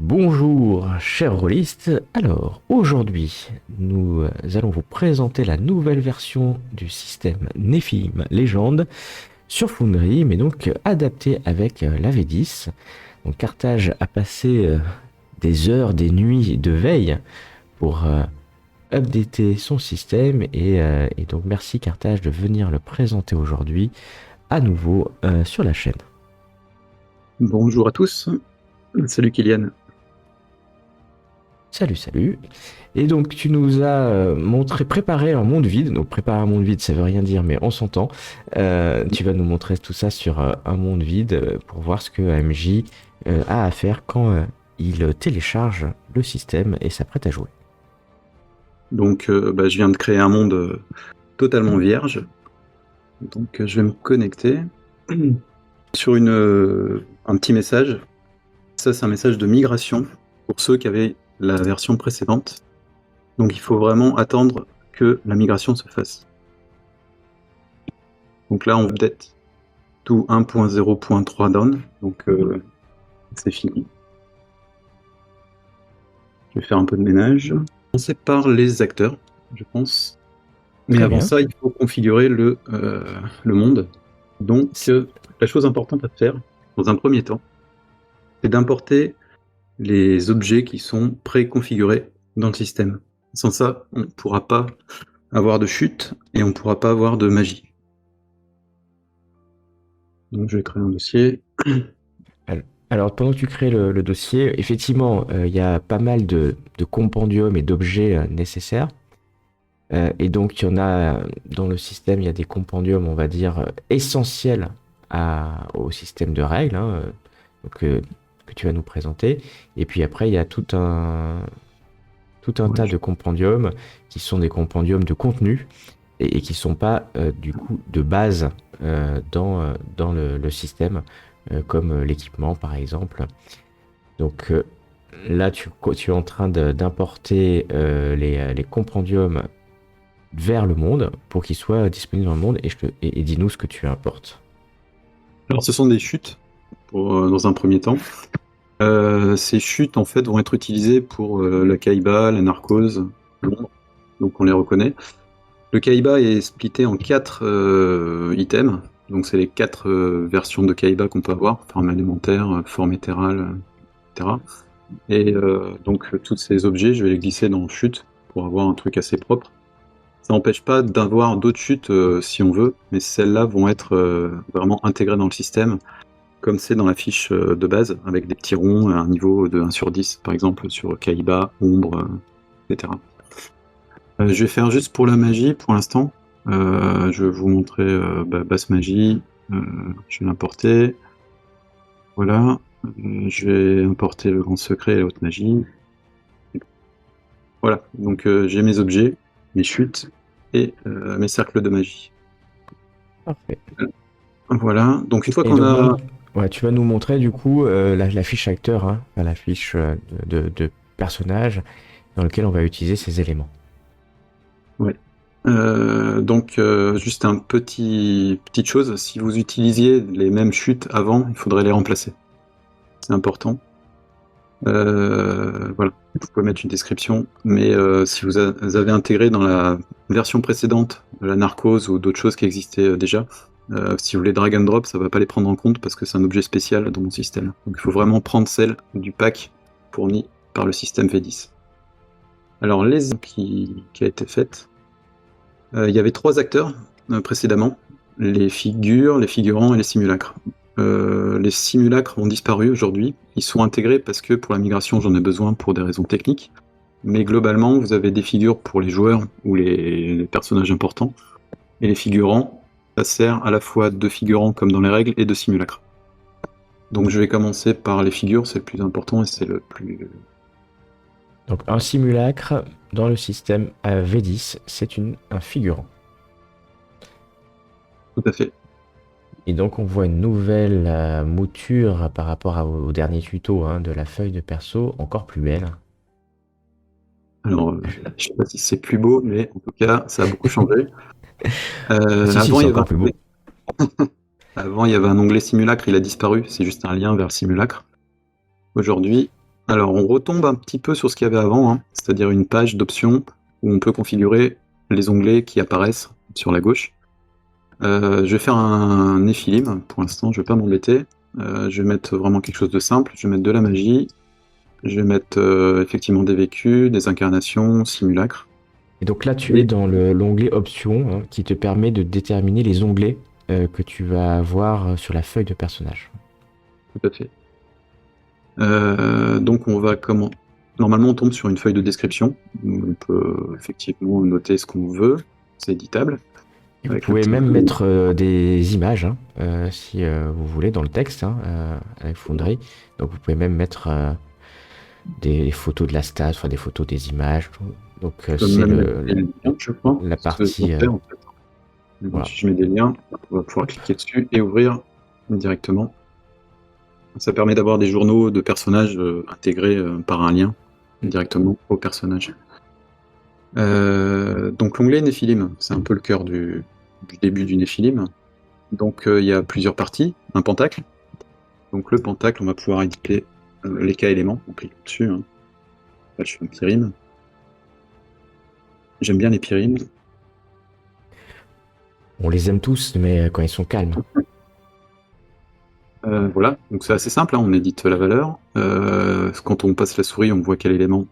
Bonjour, chers rôlistes. Alors, aujourd'hui, nous allons vous présenter la nouvelle version du système Nephilim Légende sur Foundry, mais donc adaptée avec la V10. Donc, Carthage a passé des heures, des nuits de veille pour updater son système et donc merci Carthage de venir le présenter aujourd'hui à nouveau sur la chaîne. Bonjour à tous, salut Kylian. Salut, salut. Et donc tu nous as préparé un monde vide. Donc préparer un monde vide, ça veut rien dire, mais on s'entend. Tu vas nous montrer tout ça sur un monde vide pour voir ce que AMJ a à faire quand il télécharge le système et s'apprête à jouer. Donc je viens de créer un monde totalement vierge. Donc je vais me connecter sur un petit message. Ça c'est un message de migration pour ceux qui avaient la version précédente. Donc il faut vraiment attendre que la migration se fasse. Donc là on update tout 1.0.3 down. Donc c'est fini. Je vais faire un peu de ménage. On sépare les acteurs, je pense. Mais Très avant bien. ça, il faut configurer le monde. Donc, la chose importante à faire, dans un premier temps, c'est d'importer les objets qui sont préconfigurés dans le système. Sans ça, on ne pourra pas avoir de chute et on ne pourra pas avoir de magie. Donc, je vais créer un dossier. Alors pendant que tu crées le dossier, effectivement, il y a pas mal de compendiums et d'objets nécessaires. Et donc, il y en a dans le système, il y a des compendiums, on va dire, essentiels au système de règles, hein, donc, que tu vas nous présenter. Et puis après, il y a tout un tas de compendiums qui sont des compendiums de contenu et qui ne sont pas, du coup, de base dans le système, comme l'équipement, par exemple. Donc là, tu es en train d'importer les compendiums vers le monde pour qu'ils soient disponibles dans le monde et dis-nous ce que tu importes. Alors, ce sont des chutes dans un premier temps. Ces chutes en fait vont être utilisées pour la Kaiba, la narcose, l'ombre, donc on les reconnaît. Le Kaiba est splitté en 4 items, donc c'est les 4 versions de Kaiba qu'on peut avoir, forme élémentaire, forme éthérale, etc. Et donc tous ces objets, je vais les glisser dans chute pour avoir un truc assez propre. Ça n'empêche pas d'avoir d'autres chutes si on veut, mais celles-là vont être vraiment intégrées dans le système, comme c'est dans la fiche de base, avec des petits ronds à un niveau de 1 sur 10, par exemple, sur Kaiba, Ombre, etc. Je vais faire juste pour la magie, pour l'instant. Je vais vous montrer basse magie. Je vais l'importer. Voilà. Je vais importer le grand secret et la haute magie. Voilà. Donc j'ai mes objets, mes chutes et mes cercles de magie. Parfait. Voilà. Donc une fois Et qu'on donc, a... ouais, tu vas nous montrer du coup la fiche acteur, hein, enfin, la fiche de personnage dans lequel on va utiliser ces éléments. Ouais. Donc juste petite chose, si vous utilisiez les mêmes chutes avant, il faudrait les remplacer. C'est important. Voilà, vous pouvez mettre une description, mais si vous avez intégré dans la version précédente la narcose ou d'autres choses qui existaient déjà, si vous voulez drag and drop, ça va pas les prendre en compte parce que c'est un objet spécial dans mon système. Donc il faut vraiment prendre celle du pack fourni par le système V10. Alors les qui a été faite, il y avait 3 acteurs précédemment, les figures, les figurants et les simulacres. Les simulacres ont disparu aujourd'hui, ils sont intégrés parce que pour la migration j'en ai besoin pour des raisons techniques, mais globalement vous avez des figures pour les joueurs ou les personnages importants, et les figurants, ça sert à la fois de figurants comme dans les règles et de simulacres. Donc je vais commencer par les figures, c'est le plus important et c'est le plus... Donc un simulacre dans le système V10, c'est un figurant. Tout à fait. Et donc on voit une nouvelle mouture par rapport au dernier tuto, hein, de la feuille de perso, encore plus belle. Alors, je sais pas si c'est plus beau, mais en tout cas, ça a beaucoup changé. Si, Avant, c'est il y avait encore plus beau. avant, il y avait un onglet simulacre, il a disparu, c'est juste un lien vers simulacre. Aujourd'hui, Alors, on retombe un petit peu sur ce qu'il y avait avant, hein, c'est-à-dire une page d'options où on peut configurer les onglets qui apparaissent sur la gauche. Je vais faire un Néphilim, pour l'instant, je vais pas m'embêter. Je vais mettre vraiment quelque chose de simple, je vais mettre de la magie, je vais mettre effectivement des vécus, des incarnations, simulacres. Et donc là, tu es dans l'onglet Options, hein, qui te permet de déterminer les onglets que tu vas avoir sur la feuille de personnage. Tout à fait. Donc on va Normalement on tombe sur une feuille de description, où on peut effectivement noter ce qu'on veut, c'est éditable. Et vous Avec un pouvez petit même peu- mettre des images, hein, si vous voulez, dans le texte, hein, avec Foundry. Donc vous pouvez même mettre des photos de la stat, enfin des photos des images. Donc on peut c'est même mettre des liens, je crois. la C'est ce que partie... je vais faire, en fait. Mais bon, voilà. si je mets des liens, on va pouvoir cliquer dessus et ouvrir directement. Ça permet d'avoir des journaux de personnages intégrés par un lien directement au personnage. Donc l'onglet Néphilim, c'est un peu le cœur du début du Néphilim. Donc il y a plusieurs parties, un pentacle. Donc le pentacle, on va pouvoir éditer les cas éléments, on clique dessus. Hein. Là, je fais un Pyrim. J'aime bien les Pyrims. On les aime tous, mais quand ils sont calmes. Voilà, donc c'est assez simple, hein, on édite la valeur. Quand on passe la souris, on voit quel élément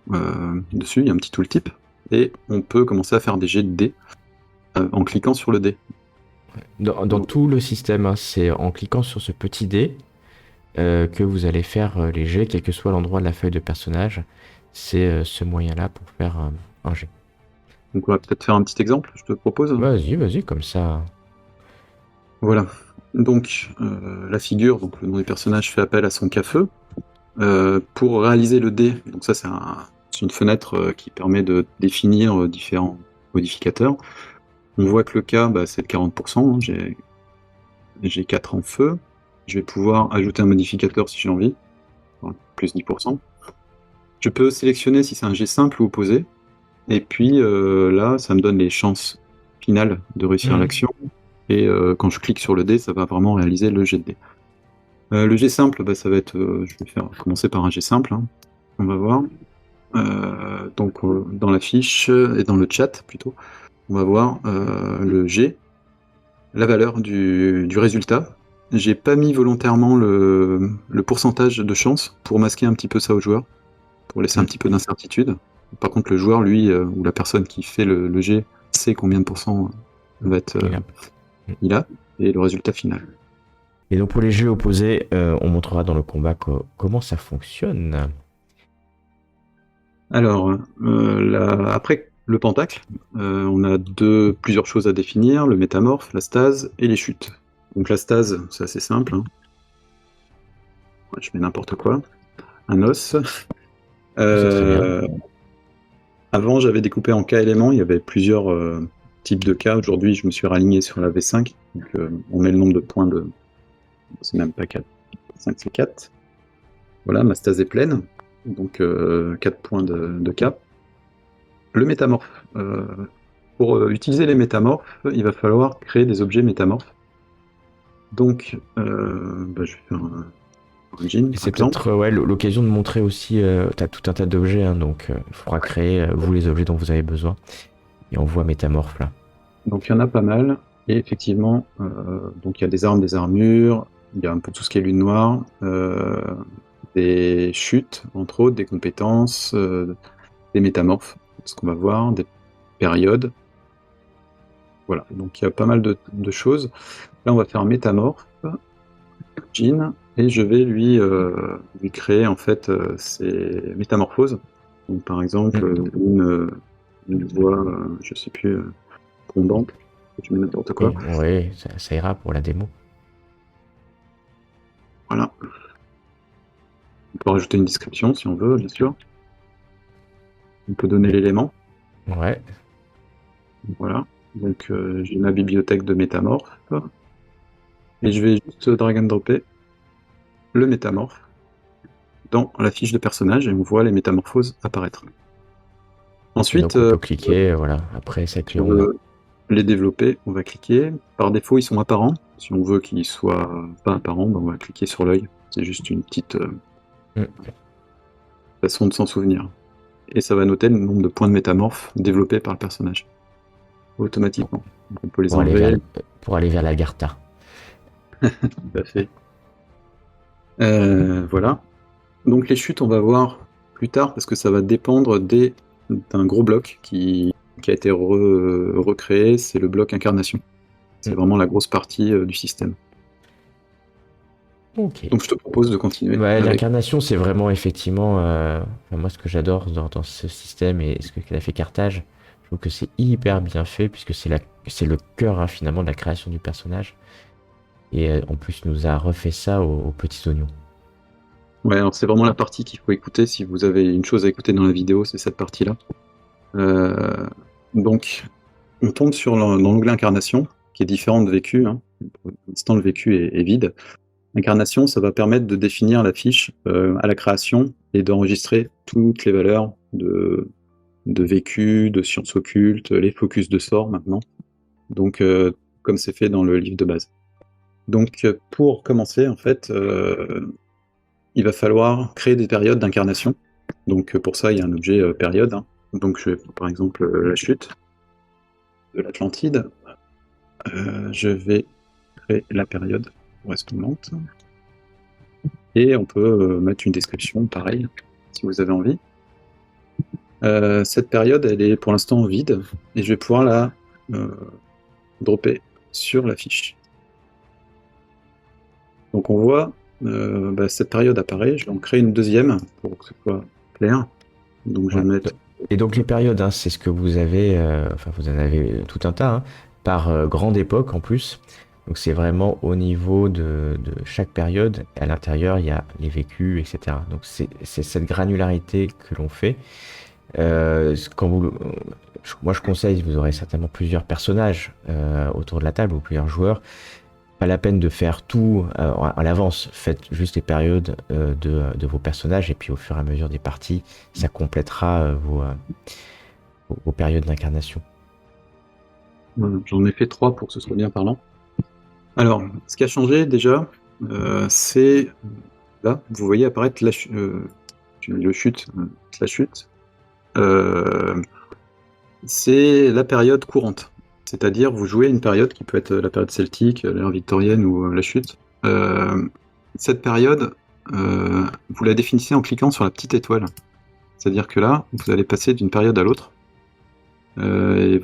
dessus, il y a un petit tooltip. Et on peut commencer à faire des jets de dés en cliquant sur le dé. Dans tout le système, hein, c'est en cliquant sur ce petit dé que vous allez faire les jets, quel que soit l'endroit de la feuille de personnage. C'est ce moyen-là pour faire un jet. Donc on va peut-être faire un petit exemple, je te propose. Vas-y, comme ça. Voilà. Donc la figure, donc le nom du personnage fait appel à son K-feu. Pour réaliser le dé, donc ça c'est une fenêtre qui permet de définir différents modificateurs. On voit que le K, c'est le 40%, hein, j'ai 4 en feu. Je vais pouvoir ajouter un modificateur si j'ai envie, plus 10%. Je peux sélectionner si c'est un jet simple ou opposé, et puis là, ça me donne les chances finales de réussir l'action, et quand je clique sur le dé, ça va vraiment réaliser le jet de dé. Le jet simple, ça va être, je vais commencer par un jet simple, hein. On va voir. Donc dans la fiche et dans le chat plutôt, on va voir le G, la valeur du résultat. J'ai pas mis volontairement le pourcentage de chance pour masquer un petit peu ça au joueur, pour laisser un petit peu d'incertitude. Par contre, le joueur, lui, ou la personne qui fait le G, sait combien de pourcents va être il a, et le résultat final. Et donc pour les jeux opposés, on montrera dans le combat comment ça fonctionne. Alors, après le pentacle, on a plusieurs choses à définir, le métamorphe, la stase et les chutes. Donc la stase, c'est assez simple. Hein. Ouais, je mets n'importe quoi. Un os. C'est très bien. Avant, j'avais découpé en cas éléments, il y avait plusieurs types de cas. Aujourd'hui, je me suis raligné sur la V5. Donc, on met le nombre de points de... C'est même pas 4. 5, c'est 4. Voilà, ma stase est pleine. Donc 4 points de cas. Le métamorphe. Pour utiliser les métamorphes, il va falloir créer des objets métamorphes. Donc, je vais faire un engine. C'est peut-être l'occasion de montrer aussi, tu as tout un tas d'objets, hein, donc il faudra créer, vous, les objets dont vous avez besoin. Et on voit métamorphe là. Donc il y en a pas mal. Et effectivement, donc il y a des armes, des armures, il y a un peu tout ce qui est lune noire, des chutes, entre autres, des compétences, des métamorphes, ce qu'on va voir, des périodes. Voilà, donc il y a pas mal de choses. Là, on va faire un métamorphe, Jean, et je vais lui créer en fait ses métamorphoses. Donc par exemple, une voix, je sais plus, tombante, je mets n'importe quoi. Oui, ça ira pour la démo. Voilà. On peut rajouter une description si on veut, bien sûr. On peut donner l'élément. Ouais. Voilà. Donc j'ai ma bibliothèque de métamorphes. Et je vais juste drag and dropper le métamorphe dans la fiche de personnage et on voit les métamorphoses apparaître. Ensuite, donc on peut cliquer, voilà. Après, ça si on veut les développer, on va cliquer. Par défaut, ils sont apparents. Si on veut qu'ils soient pas apparents, on va cliquer sur l'œil. C'est juste une petite... façon de s'en souvenir. Et ça va noter le nombre de points de métamorphe développés par le personnage, automatiquement. Donc on peut les pour aller vers, enlever. pour aller vers l'Algarta. Tout à fait. Voilà. Donc les chutes, on va voir plus tard, parce que ça va dépendre d'un gros bloc qui a été recréé, c'est le bloc incarnation. C'est vraiment la grosse partie du système. Ok. Donc je te propose de continuer Ouais, avec... l'incarnation, c'est vraiment effectivement, moi ce que j'adore dans ce système et ce que qu'a fait Carthage, je trouve que c'est hyper bien fait puisque c'est le cœur hein, finalement de la création du personnage. Et en plus, il nous a refait ça aux petits oignons. Ouais, alors c'est vraiment la partie qu'il faut écouter. Si vous avez une chose à écouter dans la vidéo, c'est cette partie-là. Donc, on tombe dans l'onglet incarnation, qui est différent de vécu. Hein. Pour l'instant, le vécu est vide. Incarnation, ça va permettre de définir la fiche à la création et d'enregistrer toutes les valeurs de vécu, de sciences occultes, les focus de sort maintenant. Donc, comme c'est fait dans le livre de base. Donc, pour commencer, en fait, il va falloir créer des périodes d'incarnation. Donc, pour ça, il y a un objet période. Hein. Donc, je vais, par exemple, la chute de l'Atlantide. Je vais créer la période correspondante. Et on peut mettre une description, pareil, si vous avez envie. Cette période, elle est pour l'instant vide, et je vais pouvoir la dropper sur la fiche. Donc on voit, cette période apparaît, je vais en créer une deuxième pour que ce soit clair. Donc je vais mettre... Et donc les périodes, hein, c'est ce que vous avez, enfin vous en avez tout un tas, hein, par grande époque en plus. Donc c'est vraiment au niveau de chaque période. À l'intérieur, il y a les vécus, etc. Donc c'est cette granularité que l'on fait. Moi je conseille, vous aurez certainement plusieurs personnages autour de la table ou plusieurs joueurs. Pas la peine de faire tout à l'avance. Faites juste les périodes de vos personnages et puis au fur et à mesure des parties, ça complétera vos périodes d'incarnation. J'en ai fait 3 pour que ce soit bien parlant. Alors, ce qui a changé déjà, c'est là, vous voyez apparaître la chute, la chute. C'est la période courante. C'est-à-dire, vous jouez une période qui peut être la période celtique, l'ère victorienne ou la chute. Cette période, vous la définissez en cliquant sur la petite étoile. C'est-à-dire que là, vous allez passer d'une période à l'autre. Et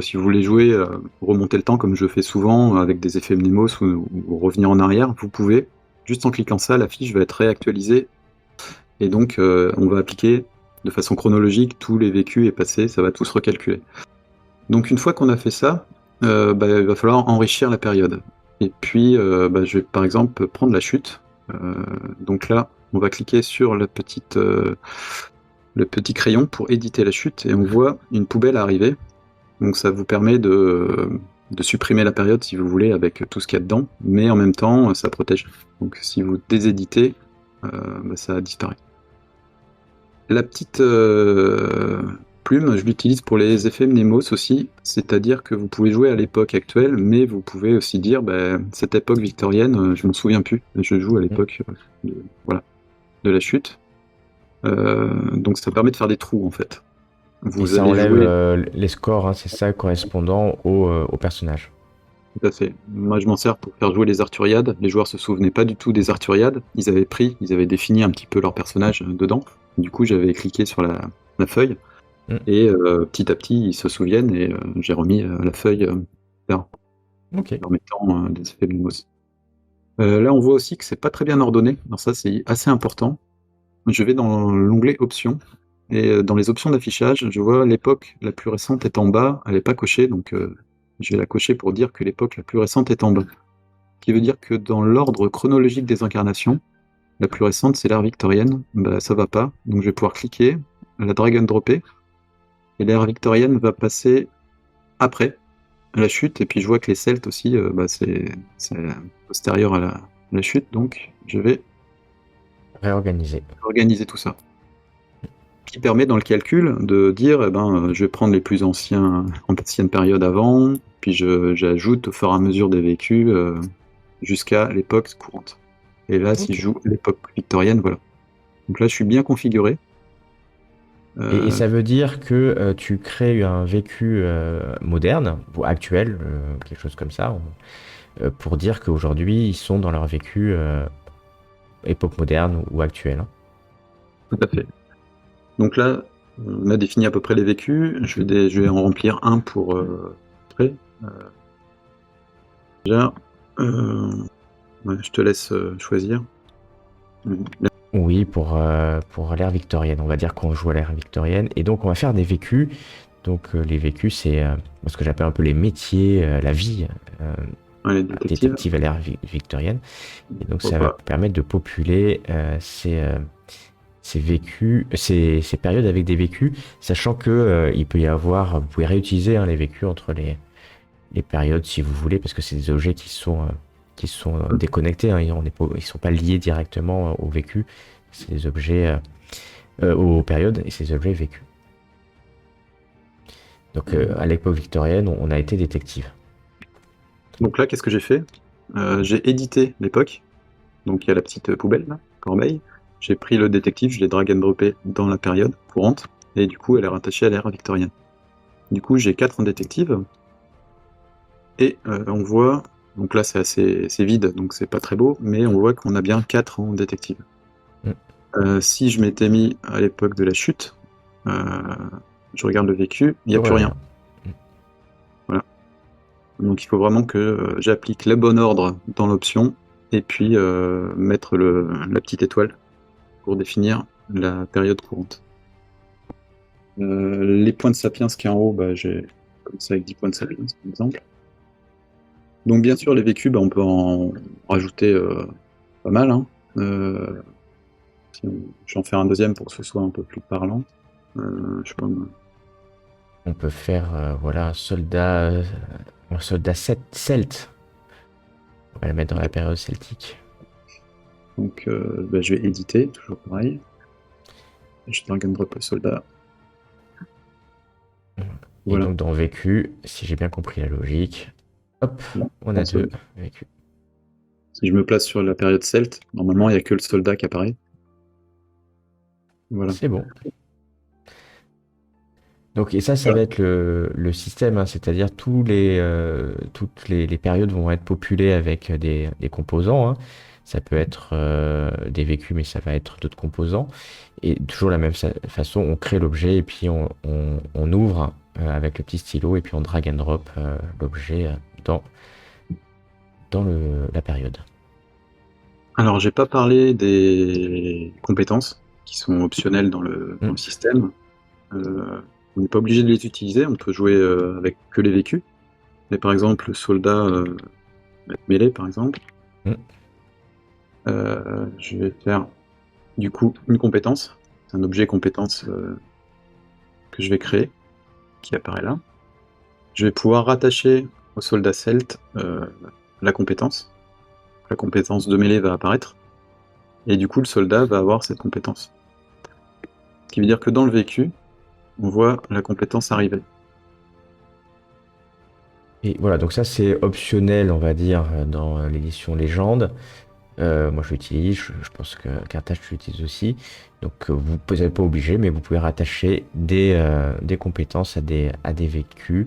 si vous voulez jouer, remonter le temps comme je fais souvent avec des effets Mnemos ou revenir en arrière, vous pouvez, juste en cliquant ça, la fiche va être réactualisée. Et donc, on va appliquer de façon chronologique tous les vécus et passés, ça va tout se recalculer. Donc une fois qu'on a fait ça, il va falloir enrichir la période. Et puis, je vais par exemple prendre la chute. Donc là, on va cliquer sur le petit crayon pour éditer la chute et on voit une poubelle arriver. Donc ça vous permet de supprimer la période si vous voulez avec tout ce qu'il y a dedans, mais en même temps, ça protège. Donc si vous déséditez, ça disparaît. La petite plume, je l'utilise pour les effets Mnemos aussi, c'est-à-dire que vous pouvez jouer à l'époque actuelle, mais vous pouvez aussi dire, cette époque victorienne, je m'en souviens plus, je joue à l'époque de la chute. Donc ça permet de faire des trous en fait. Et ça enlève les scores, hein, c'est ça, correspondant au personnage. Tout à fait. Moi je m'en sers pour faire jouer les Arthuriades. Les joueurs se souvenaient pas du tout des Arthuriades. Ils avaient défini un petit peu leur personnage dedans. Du coup j'avais cliqué sur la feuille. Et petit à petit ils se souviennent et j'ai remis la feuille là, en mettant des effets Mnemos. Là on voit aussi que c'est pas très bien ordonné. Alors ça c'est assez important. Je vais dans l'onglet options et dans les options d'affichage, je vois l'époque la plus récente est en bas, elle n'est pas cochée, donc je vais la cocher pour dire que l'époque la plus récente est en bas. Ce qui veut dire que dans l'ordre chronologique des incarnations, la plus récente c'est l'ère victorienne, ça va pas, donc je vais pouvoir cliquer, la drag and dropper, et l'ère victorienne va passer après la chute, et puis je vois que les Celtes aussi, c'est postérieur à la chute, donc je vais organiser tout ça. Qui permet dans le calcul de dire, je vais prendre les plus anciennes périodes avant, puis j'ajoute au fur et à mesure des vécus jusqu'à l'époque courante. Et là, si je joue l'époque victorienne, voilà. Donc là, je suis bien configuré. Et ça veut dire que tu crées un vécu moderne, ou actuel, quelque chose comme ça, pour dire qu'aujourd'hui, ils sont dans leur vécu époque moderne ou actuelle, hein. Tout à fait. Donc là, on a défini à peu près les vécus. Je vais en remplir un pour après. Déjà, ouais, je te laisse choisir. Oui, pour l'ère victorienne. On va dire qu'on joue à l'ère victorienne. Et donc, on va faire des vécus. Donc, les vécus, c'est ce que j'appelle un peu les métiers, la vie euh, Ouais, les détectives. détective à l'ère victorienne. Et donc, ça va Pourquoi permettre de populer ces vécus, ces périodes avec des vécus, sachant que il peut y avoir, vous pouvez réutiliser hein, les vécus entre les périodes si vous voulez, parce que c'est des objets qui sont déconnectés, hein, ils sont pas liés directement au vécu, c'est des objets aux périodes et c'est des objets vécus. Donc à l'époque victorienne, on a été détective. Donc là, qu'est-ce que j'ai fait? J'ai édité l'époque. Donc il y a la petite poubelle, là, corbeille. J'ai pris le détective, je l'ai drag and droppé dans la période courante, et du coup, elle est rattachée à l'ère victorienne. Du coup, j'ai 4 détectives, et on voit, donc là c'est vide, donc c'est pas très beau, mais on voit qu'on a bien 4 en détective. Si je m'étais mis à l'époque de la chute, je regarde le vécu, il n'y a plus rien. Voilà. Donc il faut vraiment que j'applique le bon ordre dans l'option, et puis mettre la petite étoile pour définir la période courante. Les points de sapiens qui est en haut, bah, j'ai comme ça avec 10 points de sapiens, par exemple. Donc bien sûr, les vécus, bah, on peut en rajouter pas mal. Hein. Je vais en faire un deuxième pour que ce soit un peu plus parlant. Je sais pas, On peut faire voilà, un soldat celte. On va le mettre dans la période celtique. donc bah, je vais éditer, toujours pareil. Je drag and drop le soldat. Et Voilà. donc dans vécu, si j'ai bien compris la logique, hop, on a deux vécus. Si je me place sur la période celte, normalement il n'y a que le soldat qui apparaît. Voilà. C'est bon. Donc, et ça va être le système, hein, c'est-à-dire toutes les périodes vont être populées avec des composants, hein. Ça peut être des vécus, mais ça va être d'autres composants. Et toujours de la même façon, on crée l'objet et puis on ouvre avec le petit stylo et puis on drag and drop l'objet dans la période. Alors, j'ai pas parlé des compétences qui sont optionnelles dans le système. On n'est pas obligé de les utiliser, on peut jouer avec que les vécus. Mais par exemple, le soldat mêlé, par exemple. Je vais faire du coup une compétence. C'est un objet compétence que je vais créer, qui apparaît là. Je vais pouvoir rattacher au soldat celte la compétence. La compétence de mêlée va apparaître. Et du coup, le soldat va avoir cette compétence. Ce qui veut dire que dans le vécu, on voit la compétence arriver. Et voilà, donc ça c'est optionnel, on va dire, dans l'édition légende. Moi je l'utilise, je pense que Carthage l'utilise aussi. Donc vous n'êtes pas obligé, mais vous pouvez rattacher des compétences à des vécus.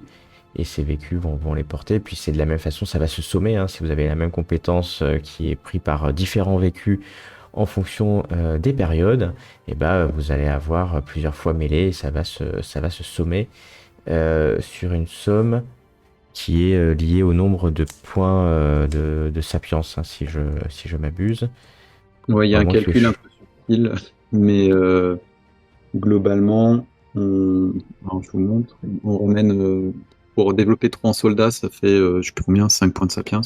Et ces vécus vont les porter. Puis c'est de la même façon, ça va se sommer, hein. Si vous avez la même compétence qui est prise par différents vécus en fonction des périodes, et ben vous allez avoir plusieurs fois mêlé et ça va se sommer sur une somme qui est liée au nombre de points de sapiens, hein, si je m'abuse. Ouais, il y a un calcul un peu subtil, mais globalement, alors je vous montre, on ramène pour développer 3 soldats, ça fait je sais plus combien, 5 points de sapiens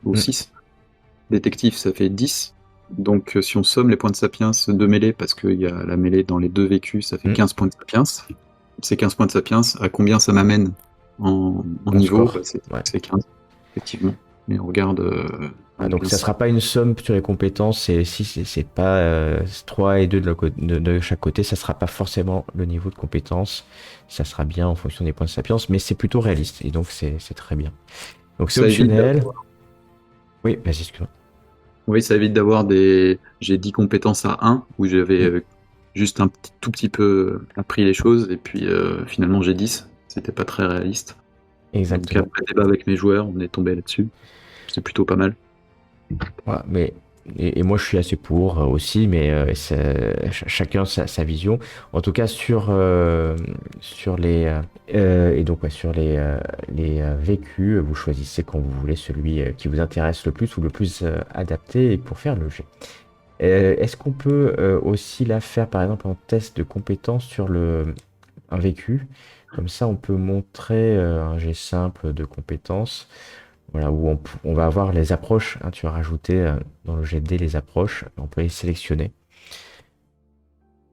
ou 6. Détective, ça fait 10. Donc si on somme les points de sapiens de mêlée, parce qu'il y a la mêlée dans les deux vécus, ça fait 15 points de sapiens. Ces 15 points de sapiens, à combien ça m'amène en niveau? C'est 15, effectivement. Mais on regarde. Donc ça sera pas une somme sur les compétences, et si c'est pas 3 et 2 de chaque côté, ça sera pas forcément le niveau de compétence. Ça sera bien en fonction des points de sapiens, mais c'est plutôt réaliste, et donc c'est très bien. Donc c'est optionnel. Oui, vas-y, excuse-moi. Oui, ça évite d'avoir j'ai 10 compétences à 1, où j'avais juste tout petit peu appris les choses, et puis finalement j'ai 10. C'était pas très réaliste. Donc Exactement. après débat avec mes joueurs, on est tombé là-dessus. C'est plutôt pas mal. Voilà, et moi je suis assez pour aussi, mais chacun sa vision. En tout cas sur et donc ouais, sur les vécus, vous choisissez quand vous voulez celui qui vous intéresse le plus ou le plus adapté pour faire le jet. Est-ce qu'on peut aussi la faire par exemple en test de compétence sur un vécu? Comme ça, on peut montrer un jet simple de compétences. Voilà, où on va avoir les approches, hein, tu as rajouté dans le jet de dés les approches, on peut les sélectionner.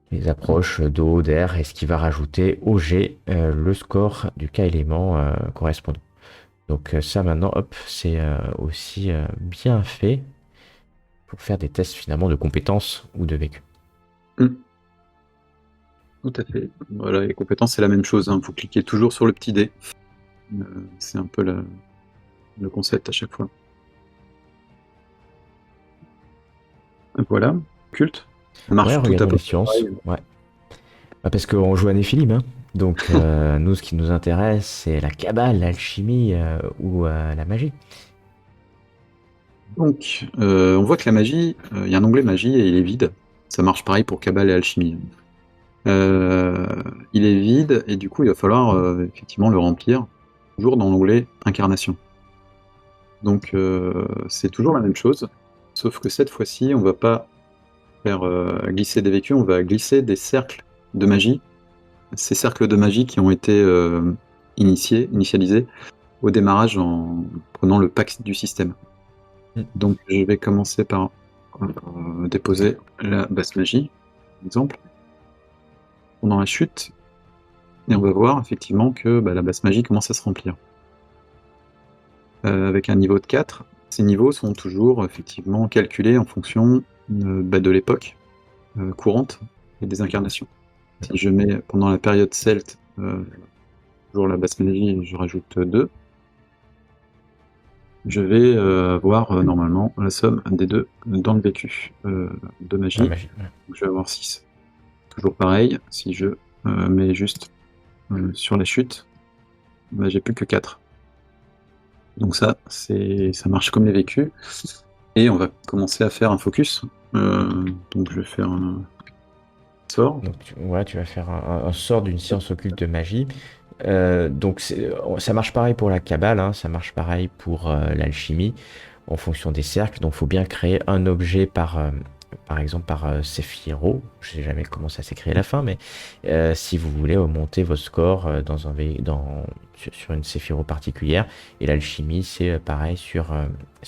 Les approches d'eau, d'air, et ce qui va rajouter au jet le score du cas élément correspondant. Donc ça maintenant, hop, c'est aussi bien fait pour faire des tests finalement de compétences ou de vécu. Tout à fait. Voilà, les compétences, c'est la même chose. Vous cliquez toujours sur le petit dé. C'est un peu le concept à chaque fois. Voilà, culte. Ça marche tout à Regardons peu les près sciences. pareil. Ouais. Parce qu'on joue à Néphilim, hein. Donc nous, ce qui nous intéresse, c'est la cabale, l'alchimie ou la magie. Donc, on voit que la magie, il y a un onglet magie et il est vide. Ça marche pareil pour cabale et alchimie. Il est vide et du coup, il va falloir effectivement le remplir, toujours dans l'onglet incarnation. Donc, c'est toujours la même chose, sauf que cette fois-ci, on va pas faire glisser des vécus, on va glisser des cercles de magie. Ces cercles de magie qui ont été initialisés au démarrage en prenant le pack du système. Donc je vais commencer par déposer la basse magie, par exemple, pendant la chute, et on va voir effectivement que la basse magie commence à se remplir. Avec un niveau de 4, ces niveaux sont toujours effectivement calculés en fonction de l'époque courante et des incarnations. Si je mets pendant la période celte toujours la basse magie, je rajoute 2. Je vais avoir normalement la somme des deux dans le vécu de magie. Magie, ouais. Donc, je vais avoir 6. Toujours pareil, si je mets juste sur la chute, j'ai plus que 4. Donc ça marche comme les vécus. Et on va commencer à faire un focus. Donc je vais faire un sort. Donc tu vas faire un sort d'une science occulte de magie. Donc ça marche pareil pour la cabale, hein, ça marche pareil pour l'alchimie en fonction des cercles. Donc il faut bien créer un objet par exemple par Sephiro. Je sais jamais comment ça s'écrit à la fin, mais si vous voulez monter vos scores sur une Sephiro particulière. Et l'alchimie c'est pareil sur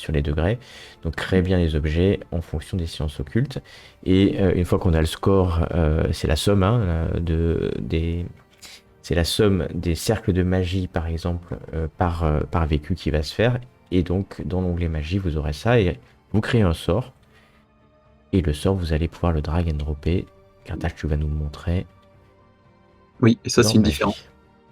les degrés. Donc créez bien les objets en fonction des sciences occultes. Et une fois qu'on a le score, c'est la somme hein, c'est la somme des cercles de magie, par exemple, par vécu qui va se faire. Et donc, dans l'onglet magie, vous aurez ça et vous créez un sort. Et le sort, vous allez pouvoir le drag and dropper. Cartage, tu vas nous le montrer. Oui, et ça, c'est une différence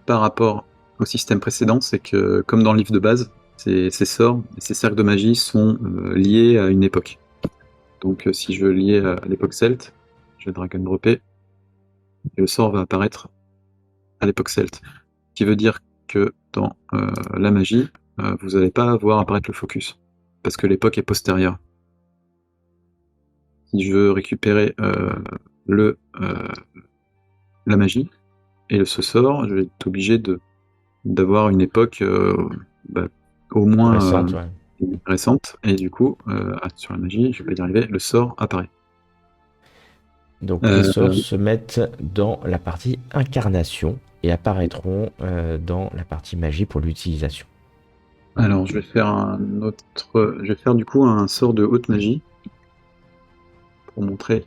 par rapport au système précédent. C'est que, comme dans le livre de base, ces sorts et ces cercles de magie sont liés à une époque. Donc, si je veux lier à l'époque celte, je vais drag and dropper. Et le sort va apparaître à l'époque celte. Ce qui veut dire que dans la magie, vous n'allez pas voir apparaître le focus, parce que l'époque est postérieure. Si je veux récupérer la magie et ce sort, je vais être obligé d'avoir une époque au moins récente, et du coup, sur la magie, je vais y arriver, le sort apparaît. Donc les sorts se mettent dans la partie incarnation et apparaîtront dans la partie magie pour l'utilisation. Alors je vais faire du coup un sort de haute magie pour montrer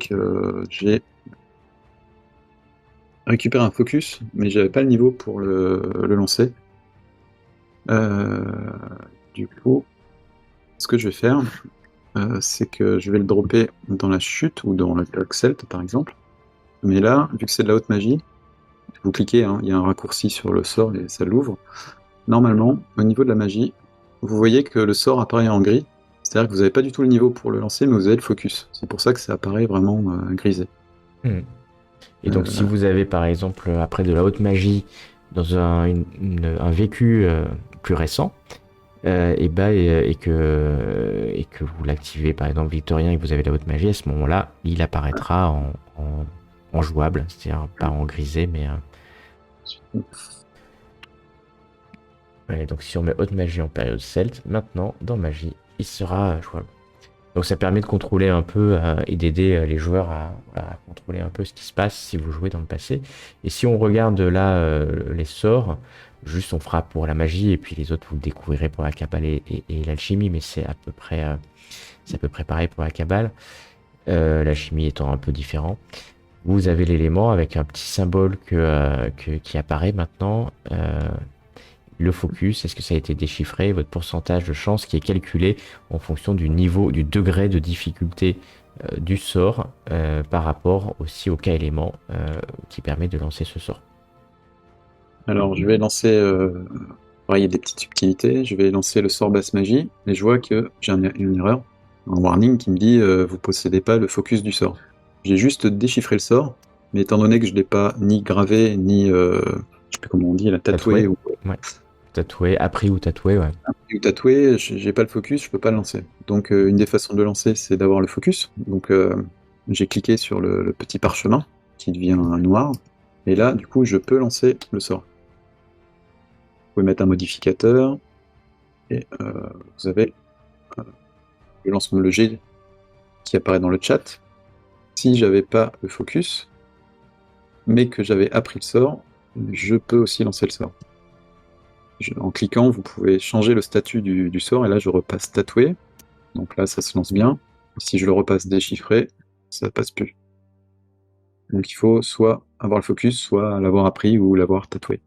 que j'ai récupéré un focus, mais j'avais pas le niveau pour le lancer. Du coup, ce que je vais faire, c'est que je vais le dropper dans la chute ou dans la celte par exemple. Mais là, vu que c'est de la haute magie, vous cliquez, hein, il y a un raccourci sur le sort et ça l'ouvre. Normalement, au niveau de la magie, vous voyez que le sort apparaît en gris, C'est-à-dire que vous n'avez pas du tout le niveau pour le lancer, mais vous avez le focus. C'est pour ça que ça apparaît vraiment grisé. Et donc, si vous avez par exemple après de la haute magie dans un vécu plus récent, et que vous l'activez par exemple victorien et que vous avez la haute magie, à ce moment-là, il apparaîtra en jouable, c'est-à-dire pas en grisé, mais. Ouais, donc si on met haute magie en période celte, maintenant dans magie, il sera jouable. Donc ça permet de contrôler un peu et d'aider les joueurs à contrôler un peu ce qui se passe si vous jouez dans le passé. Et si on regarde là les sorts, juste on fera pour la magie et puis les autres vous le découvrirez pour la cabale et l'alchimie, mais c'est à peu près pareil pour la cabale. L'alchimie étant un peu différent. Vous avez l'élément avec un petit symbole qui apparaît maintenant. Le focus, est-ce que ça a été déchiffré, votre pourcentage de chance qui est calculé en fonction du niveau, du degré de difficulté du sort par rapport aussi au cas élément qui permet de lancer ce sort. Alors je vais lancer, il y a des petites subtilités, je vais lancer le sort basse magie, et je vois que j'ai une erreur, un warning qui me dit vous possédez pas le focus du sort. J'ai juste déchiffré le sort, mais étant donné que je l'ai pas ni gravé, ni, je sais plus comment on dit, tatoué. Ouais. Tatoué, appris ou tatoué, ouais. Appris ou tatoué, j'ai pas le focus, je peux pas le lancer. Donc une des façons de le lancer, c'est d'avoir le focus. Donc j'ai cliqué sur le petit parchemin qui devient noir, et là, du coup, je peux lancer le sort. Vous pouvez mettre un modificateur, et vous avez le lancement, le G qui apparaît dans le chat. Si j'avais pas le focus, mais que j'avais appris le sort, je peux aussi lancer le sort. En cliquant, vous pouvez changer le statut du sort, et là je repasse tatoué, donc là ça se lance bien. Si je le repasse déchiffré, ça passe plus. Donc il faut soit avoir le focus, soit l'avoir appris ou l'avoir tatoué.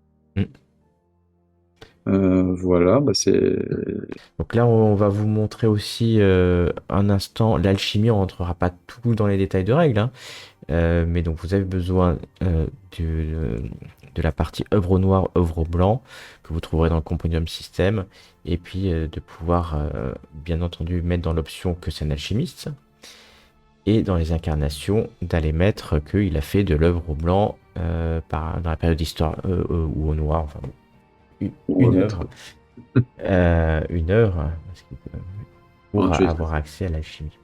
Voilà, c'est... Donc là on va vous montrer aussi un instant l'alchimie, on rentrera pas tout dans les détails de règles, hein. Mais donc vous avez besoin de la partie œuvre noire, œuvre blanc, que vous trouverez dans le Compendium System, et puis de pouvoir bien entendu mettre dans l'option que c'est un alchimiste, et dans les incarnations d'aller mettre qu'il a fait de l'œuvre au blanc dans la période d'histoire ou au noir, enfin une œuvre pour avoir accès à l'alchimie.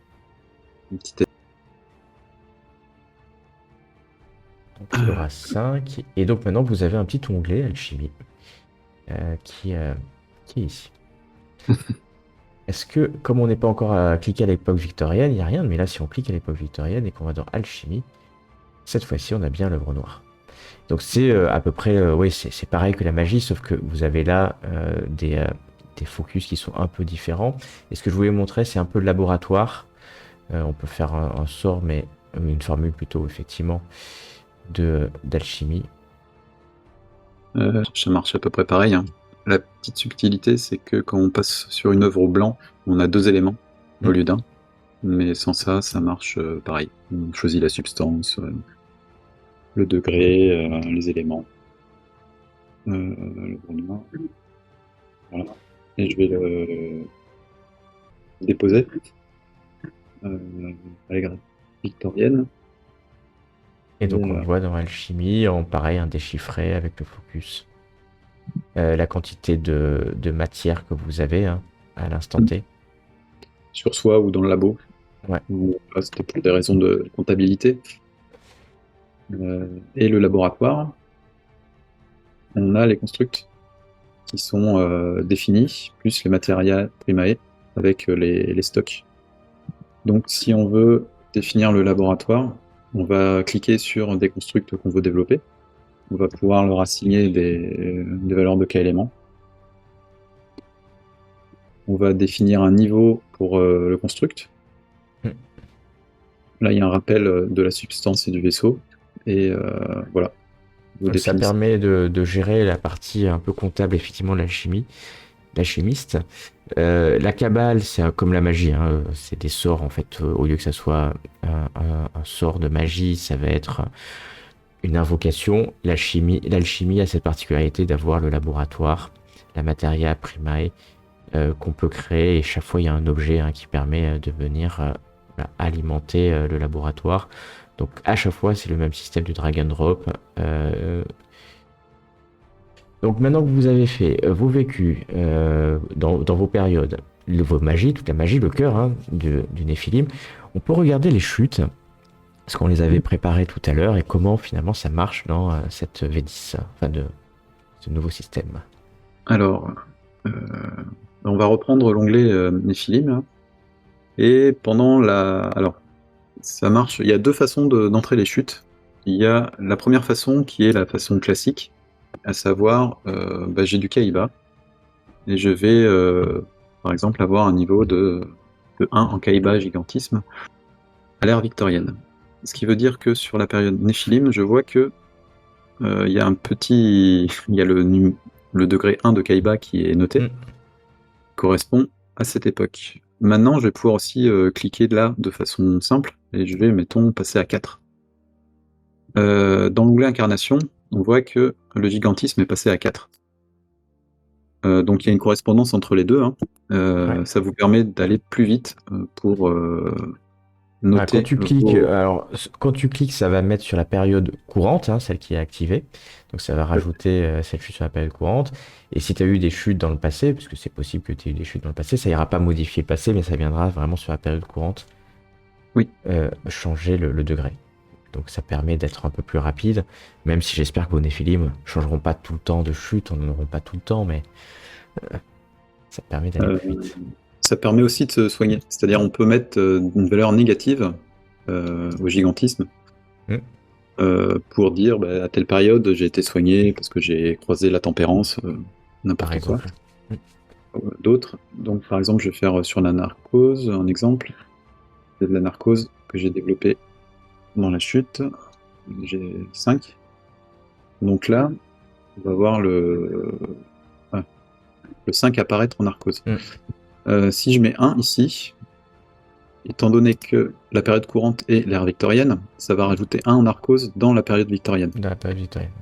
Une petite... Donc il y aura 5. Et donc maintenant vous avez un petit onglet alchimie qui est ici. Est-ce que, comme on n'est pas encore à cliquer à l'époque victorienne, il n'y a rien, mais là si on clique à l'époque victorienne et qu'on va dans alchimie, cette fois-ci on a bien l'œuvre noire. Donc c'est à peu près, oui c'est pareil que la magie, sauf que vous avez là des focus qui sont un peu différents. Et ce que je voulais montrer, c'est un peu le laboratoire. On peut faire un sort, mais une formule plutôt effectivement d'alchimie. Ça marche à peu près pareil, hein. La petite subtilité, c'est que quand on passe sur une œuvre au blanc, on a 2 éléments au lieu d'1. Mais sans ça, ça marche pareil. On choisit la substance, le degré, les éléments. Le noir. Voilà. Et je vais le déposer à la grille victorienne. Et donc on voit dans alchimie, pareil, un déchiffré avec le focus. La quantité de matière que vous avez à l'instant T. Sur soi ou dans le labo. Ouais. C'était pour des raisons de comptabilité. Et le laboratoire, on a les constructs qui sont définis, plus les matériaux primae avec les stocks. Donc si on veut définir le laboratoire, on va cliquer sur des constructs qu'on veut développer. On va pouvoir leur assigner des valeurs de cas éléments. On va définir un niveau pour le construct. Là, il y a un rappel de la substance et du vaisseau. Et voilà. Ça permet de gérer la partie un peu comptable, effectivement, de l'alchimie, l'alchimiste. La cabale, c'est comme la magie, hein, c'est des sorts, en fait. Au lieu que ça soit un sort de magie, ça va être une invocation. L'alchimie a cette particularité d'avoir le laboratoire, la materia primae, qu'on peut créer, et chaque fois il y a un objet qui permet de venir voilà, alimenter le laboratoire. Donc à chaque fois c'est le même système du drag and drop. Donc maintenant que vous avez fait vos vécus dans vos périodes, vos magies, toute la magie, le cœur du Néphilim, on peut regarder les chutes, parce qu'on les avait préparées tout à l'heure, et comment finalement ça marche dans cette V10, enfin de ce nouveau système. Alors, on va reprendre l'onglet Néphilim, hein. Et pendant alors, ça marche. Il y a deux façons d'entrer les chutes. Il y a la première façon qui est la façon classique, à savoir, j'ai du Kaiba, et je vais, par exemple, avoir un niveau de 1 en Kaiba gigantisme à l'ère victorienne. Ce qui veut dire que sur la période Néphilim, je vois que il y a il y a le degré 1 de Kaiba qui est noté, correspond à cette époque. Maintenant, je vais pouvoir aussi cliquer là de façon simple, et je vais, mettons, passer à 4. Dans l'onglet Incarnation, on voit que le gigantisme est passé à 4. Donc il y a une correspondance entre les deux. Ouais. Ça vous permet d'aller plus vite pour noter. Quand tu cliques, ça va mettre sur la période courante, celle qui est activée. Donc ça va rajouter cette chute sur la période courante. Et si tu as eu des chutes dans le passé, parce que c'est possible que tu aies eu des chutes dans le passé, ça ira pas modifier le passé, mais ça viendra vraiment sur la période courante. Oui. Changer le degré. Donc ça permet d'être un peu plus rapide, même si j'espère que vos Néphilim ne changeront pas tout le temps de chute, on n'en auront pas tout le temps, mais ça permet d'aller plus vite. Ça permet aussi de se soigner, c'est-à-dire on peut mettre une valeur négative au gigantisme pour dire à telle période j'ai été soigné parce que j'ai croisé la tempérance, n'importe quoi. D'autres, donc par exemple je vais faire sur la narcose un exemple, c'est de la narcose que j'ai développée dans la chute, j'ai 5. Donc là, on va voir le 5 apparaître en narcose. Si je mets 1 ici, étant donné que la période courante est l'ère victorienne, ça va rajouter 1 en narcose dans la période victorienne. Dans la période victorienne.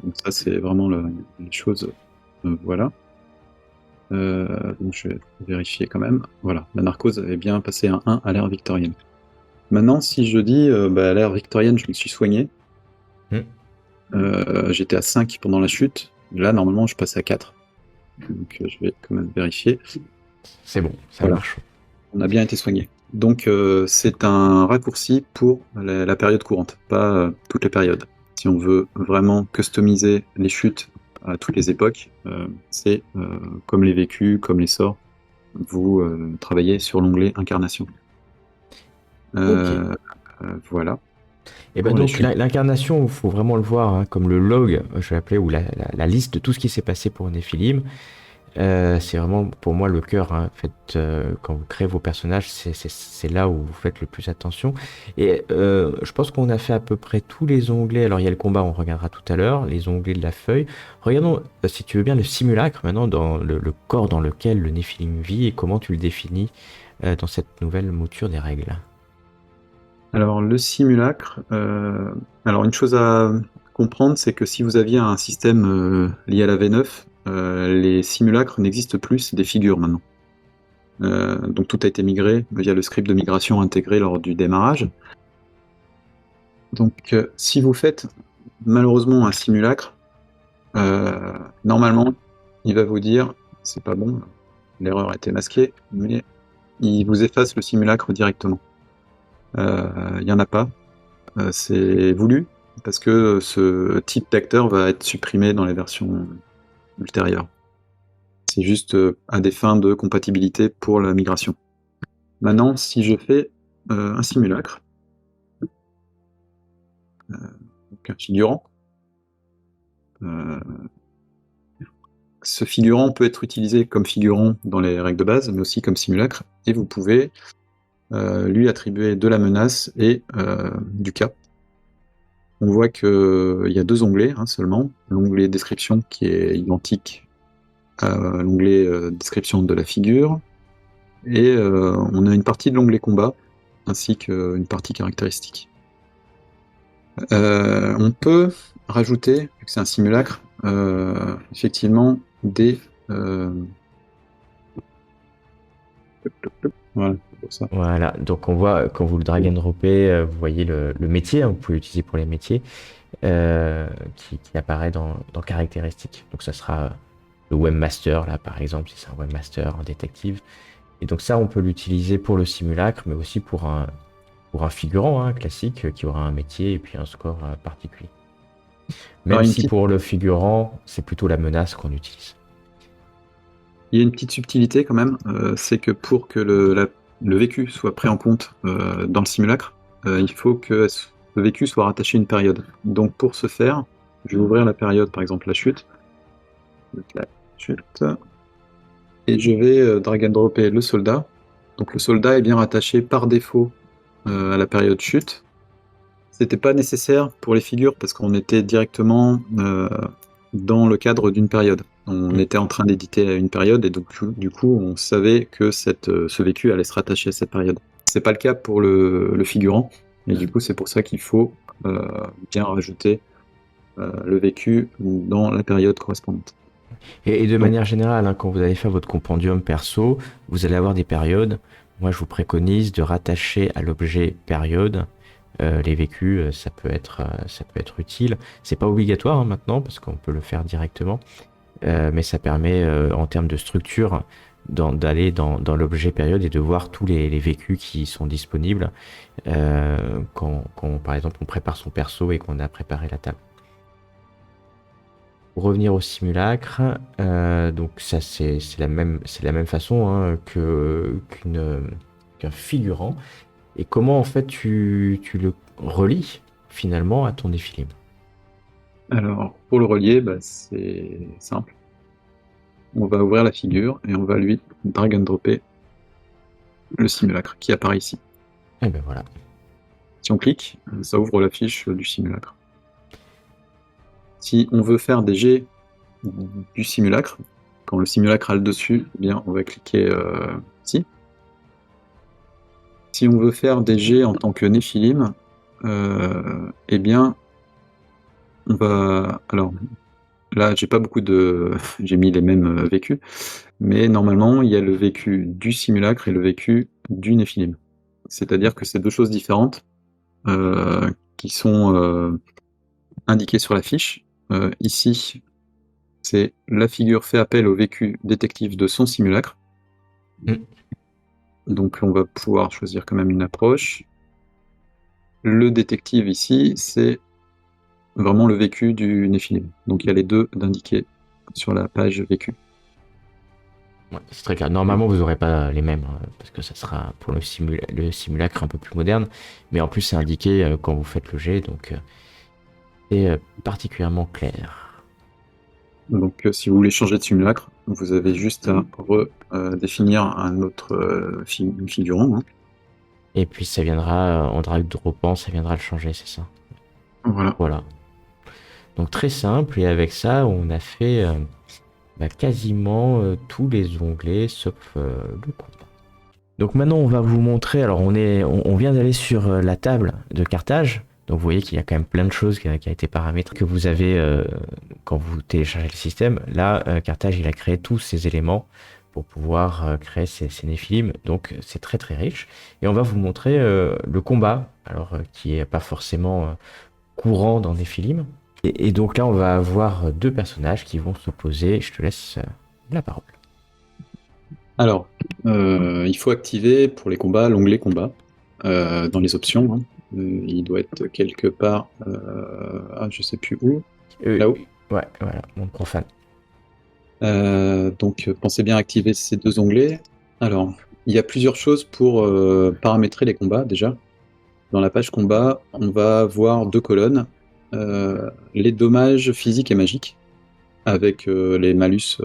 Donc ça c'est vraiment les choses. Voilà. Donc je vais vérifier quand même. Voilà, la narcose est bien passée à 1 à l'ère victorienne. Maintenant, si je dis à l'ère victorienne, je me suis soigné, j'étais à 5 pendant la chute, là normalement je passe à 4. Donc je vais quand même vérifier. C'est bon, ça marche. On a bien été soigné. Donc c'est un raccourci pour la période courante, pas toutes les périodes. Si on veut vraiment customiser les chutes à toutes les époques, c'est comme les vécus, comme les sorts, vous travaillez sur l'onglet Incarnation. Voilà. Et donc l'incarnation, il faut vraiment le voir comme le log, je vais l'appeler, ou la liste de tout ce qui s'est passé pour Néphilim. C'est vraiment pour moi le cœur. Quand vous créez vos personnages, c'est là où vous faites le plus attention. Et je pense qu'on a fait à peu près tous les onglets. Alors il y a le combat, on regardera tout à l'heure, les onglets de la feuille. Regardons, si tu veux bien, le simulacre maintenant, dans le corps dans lequel le Néphilim vit et comment tu le définis dans cette nouvelle mouture des règles. Alors le simulacre, alors une chose à comprendre, c'est que si vous aviez un système lié à la V9, les simulacres n'existent plus, c'est des figures maintenant. Donc tout a été migré via le script de migration intégré lors du démarrage. Donc si vous faites malheureusement un simulacre, normalement il va vous dire c'est pas bon, l'erreur a été masquée, mais il vous efface le simulacre directement. Il n'y en a pas, c'est voulu, parce que ce type d'acteur va être supprimé dans les versions ultérieures. C'est juste à des fins de compatibilité pour la migration. Maintenant, si je fais un simulacre, donc un figurant, ce figurant peut être utilisé comme figurant dans les règles de base, mais aussi comme simulacre, et vous pouvez lui attribuer de la menace et du cas. On voit qu'il y a 2 onglets seulement, l'onglet description qui est identique à l'onglet description de la figure, et on a une partie de l'onglet combat, ainsi qu'une partie caractéristique. On peut rajouter, vu que c'est un simulacre, effectivement des Voilà, c'est pour ça. Voilà, donc on voit quand vous le drag and droppez, vous voyez le métier, hein, vous pouvez l'utiliser pour les métiers, qui apparaît dans caractéristiques. Donc ça sera le webmaster, là par exemple, si c'est un webmaster, un détective. Et donc ça, on peut l'utiliser pour le simulacre, mais aussi pour un figurant hein, classique qui aura un métier et puis un score particulier. Alors, Même si pour le figurant, c'est plutôt la menace qu'on utilise. il y a une petite subtilité quand même, c'est que pour que le vécu soit pris en compte dans le simulacre, il faut que le vécu soit rattaché à une période. Donc pour ce faire, je vais ouvrir la période, par exemple la chute. Donc, la chute. Et je vais drag and dropper le soldat. Donc le soldat est bien rattaché par défaut à la période chute. C'était pas nécessaire pour les figures parce qu'on était directement dans le cadre d'une période. On était en train d'éditer une période et donc du coup on savait que ce vécu allait se rattacher à cette période. C'est pas le cas pour le figurant et du coup c'est pour ça qu'il faut bien rajouter le vécu dans la période correspondante. Et de manière générale, hein, quand vous allez faire votre compendium perso, vous allez avoir des périodes. Moi, je vous préconise de rattacher à l'objet période les vécus. Ça peut être utile. C'est pas obligatoire hein, maintenant parce qu'on peut le faire directement, mais ça permet, en termes de structure, d'aller dans l'objet période et de voir tous les vécus qui sont disponibles quand, par exemple, on prépare son perso et qu'on a préparé la table. Pour revenir au simulacre, donc ça c'est la même façon hein, qu'un figurant. Et comment en fait tu le relis finalement à ton Nephilim? Alors pour le relier, c'est simple. On va ouvrir la figure et on va lui drag and dropper le simulacre qui apparaît ici. Et ben voilà. Si on clique, ça ouvre la fiche du simulacre. Si on veut faire des jets du simulacre, quand le simulacre a le dessus, eh bien on va cliquer ici. Si on veut faire des jets en tant que Nephilim, eh bien on va... Alors là, j'ai pas beaucoup de... j'ai mis les mêmes vécus, mais normalement il y a le vécu du simulacre et le vécu du Nephilim. C'est-à-dire que c'est deux choses différentes qui sont indiquées sur la fiche. Ici, c'est la figure fait appel au vécu détective de son simulacre. Donc on va pouvoir choisir quand même une approche. Le détective ici, c'est vraiment le vécu du Nephilim. Donc il y a les deux d'indiquer sur la page vécu. Ouais, c'est très clair. Normalement, vous n'aurez pas les mêmes, hein, parce que ça sera pour le simulacre un peu plus moderne. Mais en plus, c'est indiqué quand vous faites le jet, donc c'est particulièrement clair. Donc si vous voulez changer de simulacre, vous avez juste à redéfinir un autre figurant. Hein. Et puis ça viendra, en drag dropant, ça viendra le changer, c'est ça. Voilà. Donc très simple, et avec ça, on a fait quasiment tous les onglets, sauf le combat. Donc maintenant, on va vous montrer, alors on vient d'aller sur la table de cartage, donc vous voyez qu'il y a quand même plein de choses qui a été paramétrées que vous avez quand vous téléchargez le système. Là, Carthage, il a créé tous ces éléments pour pouvoir créer ces Nephilim, donc c'est très très riche. Et on va vous montrer le combat, alors qui est pas forcément courant dans Nephilim. Et donc là, on va avoir deux personnages qui vont s'opposer. Je te laisse la parole. Alors, il faut activer pour les combats l'onglet combat dans les options. Hein. Il doit être quelque part, je sais plus où. Là-haut. Ouais, voilà, mon profane. Donc, pensez bien à activer ces deux onglets. Alors, il y a plusieurs choses pour paramétrer les combats déjà. Dans la page combat, on va voir deux colonnes. Les dommages physiques et magiques, avec les malus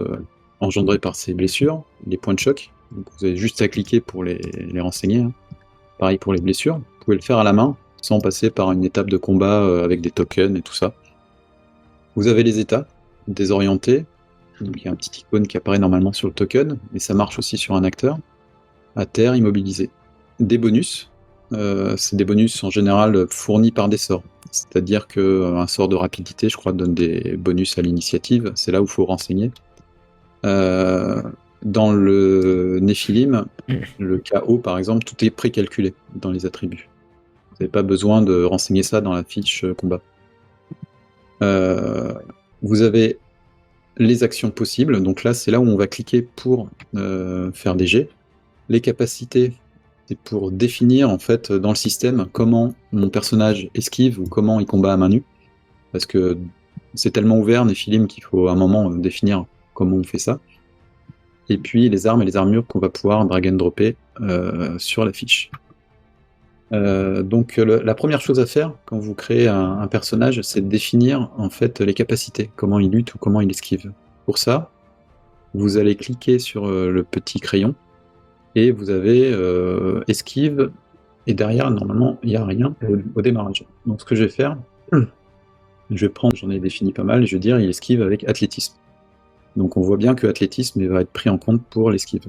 engendrés par ces blessures, les points de choc. Donc vous avez juste à cliquer pour les renseigner. Hein. Pareil pour les blessures. Vous pouvez le faire à la main, sans passer par une étape de combat avec des tokens et tout ça. Vous avez les états, désorientés. Donc il y a un petit icône qui apparaît normalement sur le token, mais ça marche aussi sur un acteur. À terre, immobilisé. Des bonus. C'est des bonus en général fournis par des sorts. C'est-à-dire qu'un sort de rapidité, je crois, donne des bonus à l'initiative. C'est là où il faut renseigner. dans le Néphilim, le KO par exemple, tout est précalculé dans les attributs. Vous n'avez pas besoin de renseigner ça dans la fiche combat. Vous avez les actions possibles, donc là c'est là où on va cliquer pour faire des jets. Les capacités, c'est pour définir en fait dans le système comment mon personnage esquive ou comment il combat à main nue, parce que c'est tellement ouvert Néphilim qu'il faut à un moment définir comment on fait ça. Et puis les armes et les armures qu'on va pouvoir drag and dropper sur la fiche. Donc la première chose à faire quand vous créez un personnage, c'est de définir en fait les capacités, comment il lutte ou comment il esquive. Pour ça, vous allez cliquer sur le petit crayon et vous avez esquive, et derrière normalement il n'y a rien au démarrage. Donc ce que je vais faire, je vais prendre, j'en ai défini pas mal, je vais dire il esquive avec athlétisme. Donc on voit bien que athlétisme va être pris en compte pour l'esquive.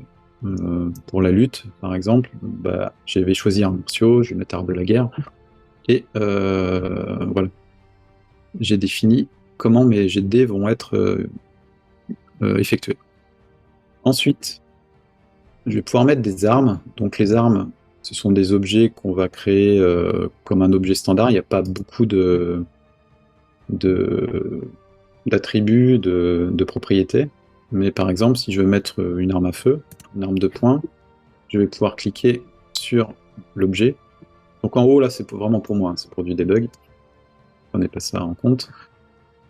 Pour la lutte, par exemple, je vais choisir un martiaux, je vais mettre art de la guerre, et voilà. J'ai défini comment mes jets de dés vont être effectués. Ensuite, je vais pouvoir mettre des armes. Donc les armes, ce sont des objets qu'on va créer comme un objet standard. Il n'y a pas beaucoup d'attributs, de propriétés. Mais par exemple, si je veux mettre une arme à feu, une arme de poing, je vais pouvoir cliquer sur l'objet. Donc en haut, là, c'est vraiment pour moi, c'est pour du debug. Prenez pas ça en compte.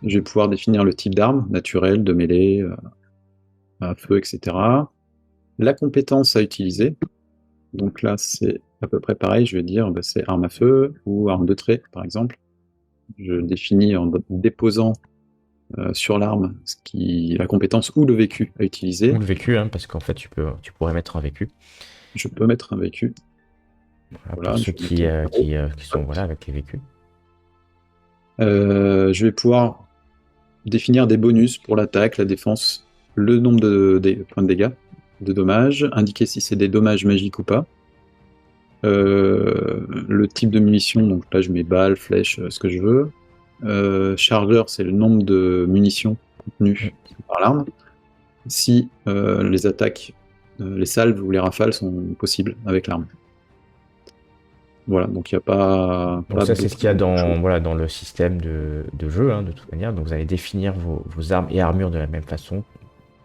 Je vais pouvoir définir le type d'arme, naturel, de mêlée, à feu, etc. La compétence à utiliser. Donc là, c'est à peu près pareil. Je vais dire, c'est arme à feu ou arme de trait, par exemple. Je définis en déposant sur l'arme la compétence ou le vécu à utiliser. Ou le vécu, hein, parce qu'en fait, tu pourrais mettre un vécu. Je peux mettre un vécu. Voilà, pour ceux qui sont avec les vécus. Je vais pouvoir définir des bonus pour l'attaque, la défense, le nombre de points de dégâts, de dommages, indiquer si c'est des dommages magiques ou pas. Le type de munitions, donc là je mets balles, flèches, ce que je veux. Chargeur, c'est le nombre de munitions contenues par l'arme. Si les attaques, les salves ou les rafales sont possibles avec l'arme. Voilà, donc il n'y a pas... Donc ça, c'est ce qu'il y a dans le système de jeu, hein, de toute manière. Donc vous allez définir vos armes et armures de la même façon,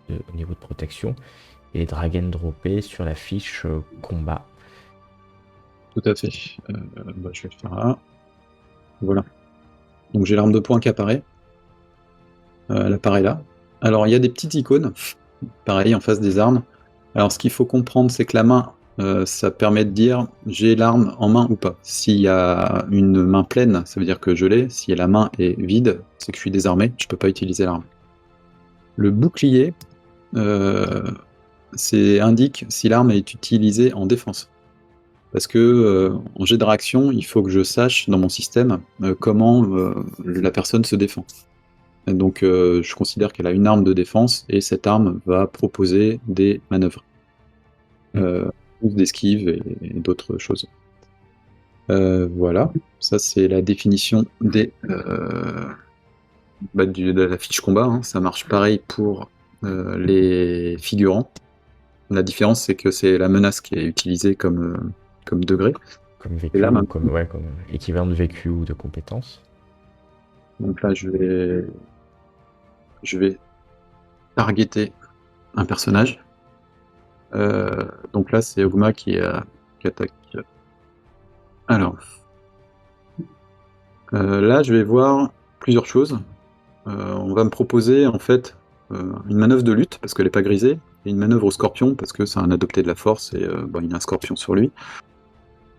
au niveau de protection, et drag and dropper sur la fiche combat. Tout à fait. Je vais le faire là. Voilà. Donc j'ai l'arme de poing qui apparaît. Elle apparaît là. Alors il y a des petites icônes, pareil, en face des armes. Alors ce qu'il faut comprendre, c'est que la main, ça permet de dire j'ai l'arme en main ou pas. S'il y a une main pleine, ça veut dire que je l'ai. Si la main est vide, c'est que je suis désarmé, je peux pas utiliser l'arme. Le bouclier, indique si l'arme est utilisée en défense. Parce que en jet de réaction, il faut que je sache dans mon système comment la personne se défend. Et donc je considère qu'elle a une arme de défense et cette arme va proposer des manœuvres. D'esquive et d'autres choses. Voilà, ça c'est la définition de la fiche combat, hein. Ça marche pareil pour les figurants. La différence c'est que c'est la menace qui est utilisée comme degré. Comme vécu, là, comme équivalent de vécu ou de compétence. Donc là je vais targeter un personnage. Donc là c'est Ogma qui attaque. Alors là je vais voir plusieurs choses. On va me proposer en fait une manœuvre de lutte parce qu'elle n'est pas grisée, et une manœuvre au scorpion parce que c'est un adopté de la force et il a un scorpion sur lui.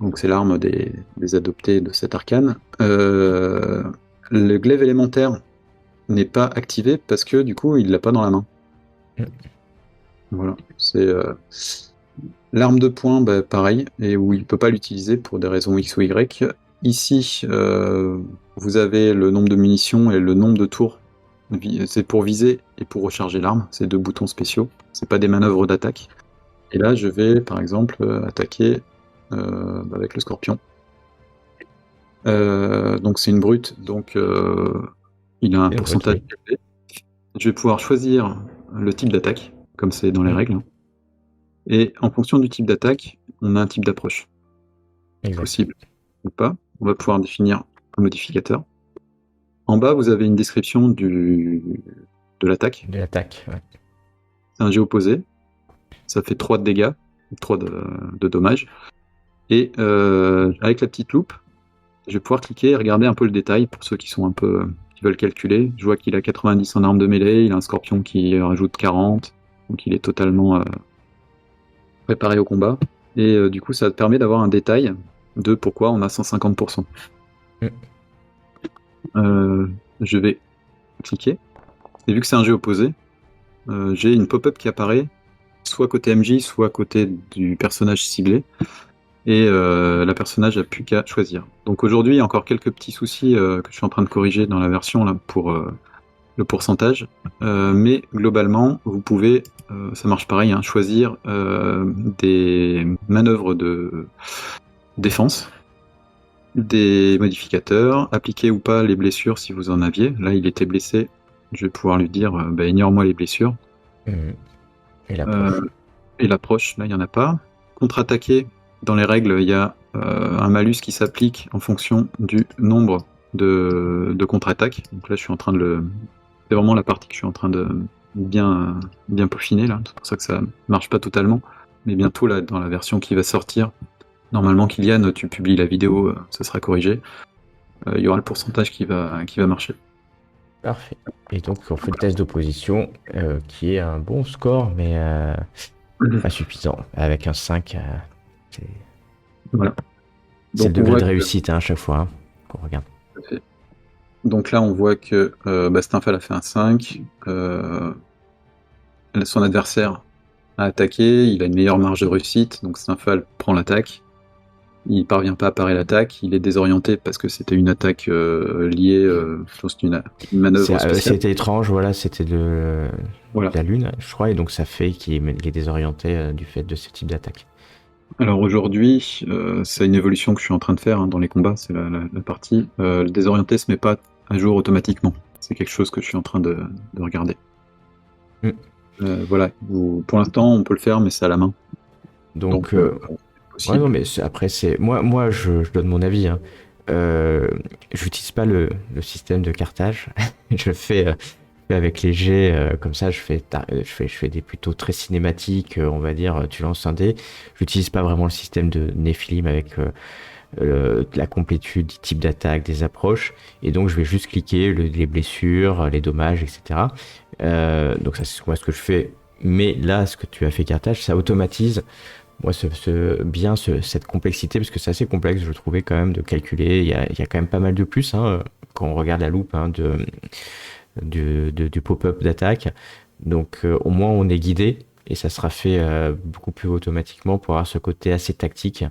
Donc c'est l'arme des adoptés de cet arcane. Le glaive élémentaire n'est pas activé parce que du coup il l'a pas dans la main. Voilà, c'est l'arme de poing, pareil, et où il peut pas l'utiliser pour des raisons X ou Y. Ici, vous avez le nombre de munitions et le nombre de tours. C'est pour viser et pour recharger l'arme, c'est deux boutons spéciaux, c'est pas des manœuvres d'attaque. Et là, je vais par exemple attaquer avec le scorpion. Donc c'est une brute, donc il a un pourcentage élevé. Je vais pouvoir choisir le type d'attaque, comme c'est dans les règles. Et en fonction du type d'attaque, on a un type d'approche Exact. possible ou pas. On va pouvoir définir un modificateur. En bas, vous avez une description de l'attaque. De l'attaque, ouais. C'est un jet opposé. Ça fait 3 de dégâts, 3 de dommages. Et avec la petite loupe, je vais pouvoir cliquer et regarder un peu le détail pour ceux qui sont un peu qui veulent calculer. Je vois qu'il a 90 en arme de mêlée, il a un scorpion qui rajoute 40, donc il est totalement préparé au combat. Et du coup, ça te permet d'avoir un détail de pourquoi on a 150%. Je vais cliquer. Et vu que c'est un jeu opposé, j'ai une pop-up qui apparaît soit côté MJ, soit côté du personnage ciblé. Et la personnage a plus qu'à choisir. Donc aujourd'hui, il y a encore quelques petits soucis que je suis en train de corriger dans la version là, pour le pourcentage. Mais globalement, vous pouvez, ça marche pareil, hein, choisir des manœuvres de défense, des modificateurs, appliquer ou pas les blessures si vous en aviez. Là, il était blessé. Je vais pouvoir lui dire, ignore-moi les blessures. Et l'approche. Et l'approche, là, il n'y en a pas. Contre-attaquer, dans les règles, il y a un malus qui s'applique en fonction du nombre de contre-attaques. Donc là, je suis en train de le... C'est vraiment la partie que je suis en train de bien peaufiner, là. C'est pour ça que ça marche pas totalement. Mais bientôt, là, dans la version qui va sortir, normalement, Kylian, tu publies la vidéo, ça sera corrigé. Il y aura le pourcentage qui va marcher. Parfait. Et donc, on fait le test d'opposition, qui est un bon score, mais pas suffisant. Avec un 5, Voilà. c'est le Donc, on degré voit de que- réussite à chaque fois qu'on regarde. Donc là, on voit que Stymphal a fait un 5. Son adversaire a attaqué, il a une meilleure marge de réussite, donc Stymphal prend l'attaque. Il parvient pas à parer l'attaque, il est désorienté parce que c'était une attaque liée, je pense, une manœuvre spéciale. C'était étrange, voilà, c'était Voilà. la lune, je crois, et donc ça fait qu'il est désorienté du fait de ce type d'attaque. Alors aujourd'hui, c'est une évolution que je suis en train de faire dans les combats, c'est la partie. Le désorienté se met pas à jour automatiquement. C'est quelque chose que je suis en train de regarder. Voilà. Pour l'instant, on peut le faire, mais c'est à la main. Donc, possible. ouais, non, mais après, moi, je donne mon avis. Hein. J'utilise pas le système de cartage. Je fais avec les jets comme ça. Je fais des plutôt très cinématiques, on va dire. Tu lances un dé. J'utilise pas vraiment le système de Nephilim avec la complétude des types d'attaque, des approches. Et donc, je vais juste cliquer les blessures, les dommages, etc. Donc, ça, c'est moi ce que je fais. Mais là, ce que tu as fait cartage, ça automatise. Moi, cette complexité, parce que c'est assez complexe, je trouvais quand même de calculer. Il y a quand même pas mal de plus hein, quand on regarde la loupe hein, du pop-up d'attaque. Donc, au moins, on est guidé et ça sera fait beaucoup plus automatiquement pour avoir ce côté assez tactique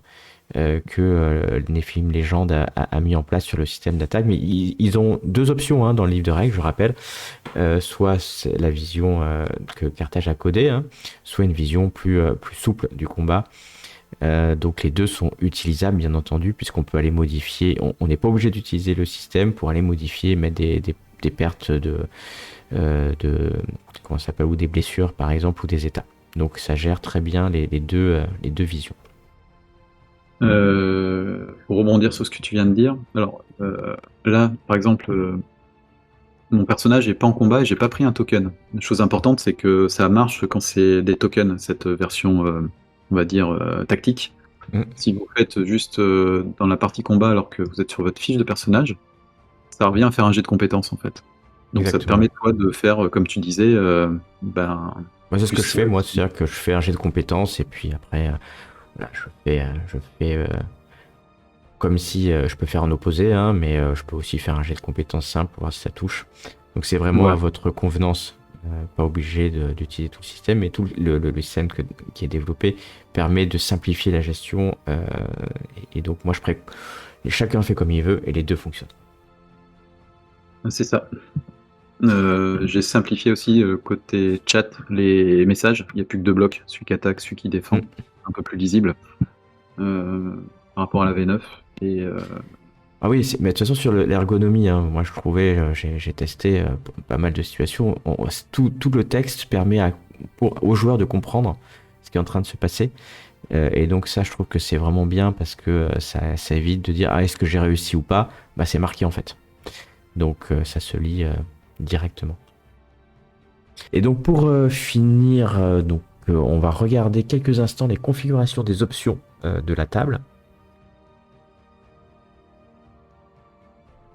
que Nephilim Legend a mis en place sur le système d'attaque. Mais ils ont deux options hein, dans le livre de règles, je rappelle. Soit c'est la vision que Carthage a codée, hein, soit une vision plus souple du combat. Donc les deux sont utilisables bien entendu puisqu'on peut aller modifier. On n'est pas obligé d'utiliser le système pour aller modifier, mettre des pertes de comment ça s'appelle, ou des blessures par exemple ou des états. Donc ça gère très bien les deux visions. Pour rebondir sur ce que tu viens de dire, alors là, par exemple, mon personnage n'est pas en combat et j'ai pas pris un token. Une chose importante, c'est que ça marche quand c'est des tokens, cette version, on va dire, tactique. Si vous faites juste dans la partie combat alors que vous êtes sur votre fiche de personnage, ça revient à faire un jet de compétences en fait. Donc Exactement. ça te permet toi de faire, comme tu disais, Moi, c'est ce que je fais, moi, c'est-à-dire que je fais un jet de compétences et puis après, voilà, je fais comme si je peux faire un opposé, hein, mais je peux aussi faire un jet de compétences simple pour voir si ça touche. Donc c'est vraiment à votre convenance, pas obligé d'utiliser tout le système, mais tout le système qui est développé permet de simplifier la gestion. Et donc moi, chacun fait comme il veut et les deux fonctionnent. C'est ça. J'ai simplifié aussi côté chat les messages. Il n'y a plus que deux blocs, celui qui attaque, celui qui défend, un peu plus lisible par rapport à la V9. Ah oui, mais de toute façon sur l'ergonomie, hein, moi je trouvais, j'ai testé pas mal de situations. Tout le texte permet aux joueurs de comprendre. ce qui est en train de se passer. Et donc ça, je trouve que c'est vraiment bien parce que ça évite de dire est-ce que j'ai réussi ou pas. Bah, c'est marqué en fait. Donc ça se lit directement. Et donc pour finir, on va regarder quelques instants les configurations des options de la table.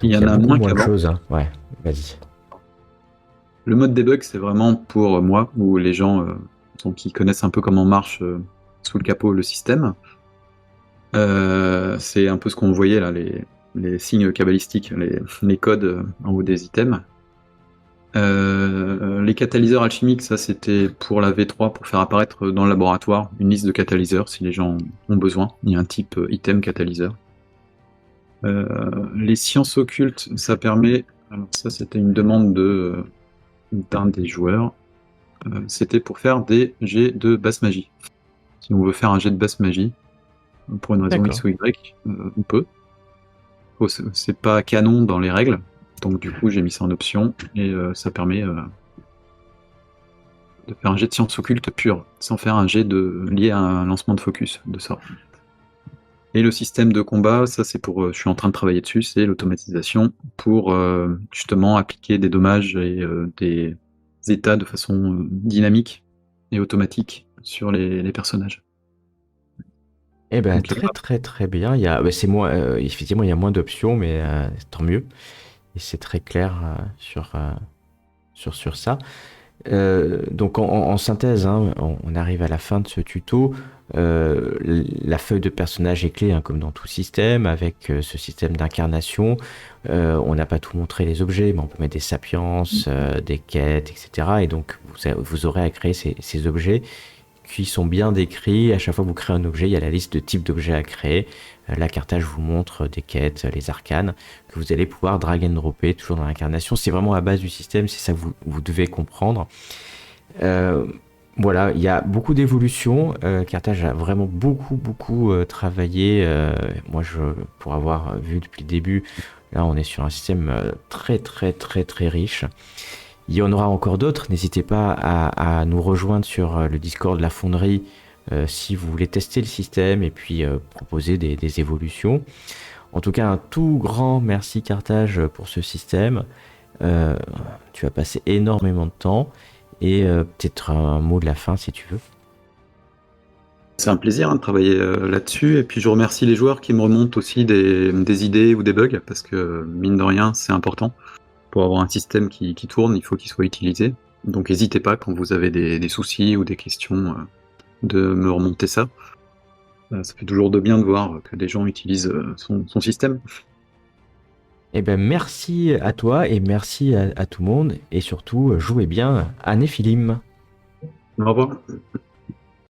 Il y Donc, en a beaucoup moins moins de qu'avant. choses. Hein. Ouais, vas-y. Le mode debug, c'est vraiment pour moi ou les gens qui connaissent un peu comment marche sous le capot le système. C'est un peu ce qu'on voyait là, les signes cabalistiques, les codes en haut des items. Les catalyseurs alchimiques, ça c'était pour la V3, pour faire apparaître dans le laboratoire une liste de catalyseurs si les gens ont besoin. Il y a un type item catalyseur. Les sciences occultes, ça permet. Alors, ça c'était une demande d'un des joueurs. C'était pour faire des jets de basse magie. Si on veut faire un jet de basse magie, pour une raison D'accord. X ou Y, on peut. C'est pas canon dans les règles, donc du coup j'ai mis ça en option et ça permet de faire un jet de science occulte pur, sans faire un jet lié à un lancement de focus de ça. Et le système de combat, ça c'est pour, je suis en train de travailler dessus, c'est l'automatisation pour justement appliquer des dommages et des états de façon dynamique et automatique sur les personnages. Eh ben Donc, très très très bien. C'est moins, effectivement, il y a moins d'options, mais tant mieux. Et c'est très clair sur ça. Donc en synthèse, hein, on arrive à la fin de ce tuto. La feuille de personnage est clé, hein, comme dans tout système, avec ce système d'incarnation. On n'a pas tout montré les objets, mais on peut mettre des sapiences, des quêtes, etc. Et donc vous aurez à créer ces objets qui sont bien décrits. À chaque fois que vous créez un objet, il y a la liste de types d'objets à créer. Là, Carthage vous montre des quêtes, les arcanes, que vous allez pouvoir drag and dropper toujours dans l'incarnation. C'est vraiment la base du système, c'est ça que vous devez comprendre. Voilà, il y a beaucoup d'évolutions. Carthage a vraiment beaucoup travaillé. Moi, pour avoir vu depuis le début, là, on est sur un système très riche. Il y en aura encore d'autres. N'hésitez pas à nous rejoindre sur le Discord de la Fonderie si vous voulez tester le système et puis proposer des évolutions. En tout cas, un tout grand merci Carthage pour ce système. Tu as passé énormément de temps et peut-être un mot de la fin si tu veux. c'est un plaisir de travailler là-dessus, et puis je remercie les joueurs qui me remontent aussi des idées ou des bugs, parce que mine de rien, c'est important. Pour avoir un système qui tourne, il faut qu'il soit utilisé. Donc n'hésitez pas quand vous avez des soucis ou des questions de me remonter ça. Ça fait toujours de bien de voir que des gens utilisent son système. Eh ben merci à toi et merci à tout le monde et surtout jouez bien à Néphilim. Au revoir.